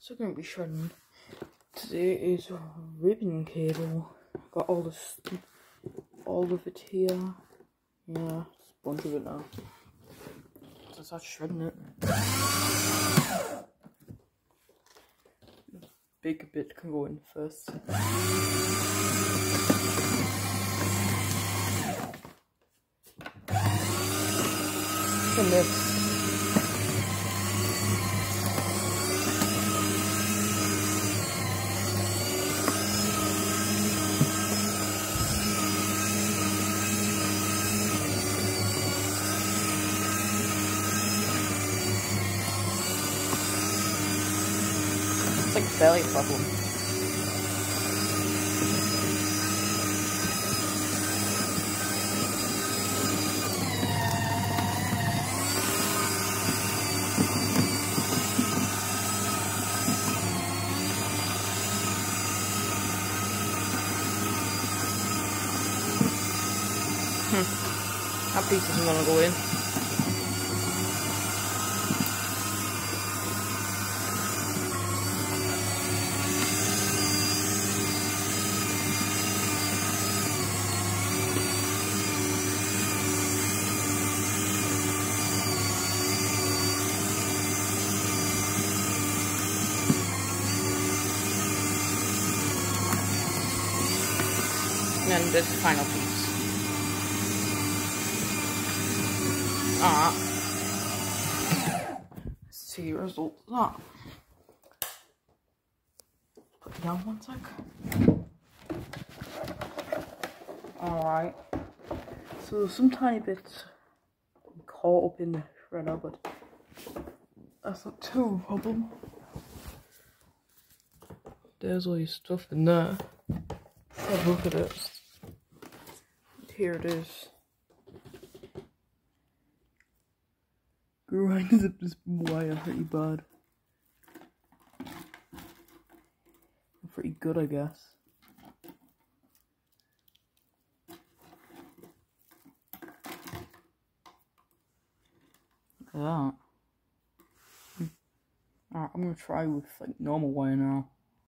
So I'm going to be shredding. Today is ribbon cable. Got all of it here. Yeah, it's a bunch of it now. So start shredding it. Big bit can go in first. And this. It's like belly problem. That piece isn't gonna go in. And then this final piece. Let's see the result of that. Put it down one sec. Alright. So some tiny bits caught up in the shredder, but that's not too a problem. There's all your stuff in there. Have a look at it. Here it is. Grinded up this wire pretty bad. Pretty good, I guess. Look at that. Alright, I'm gonna try with like normal wire now.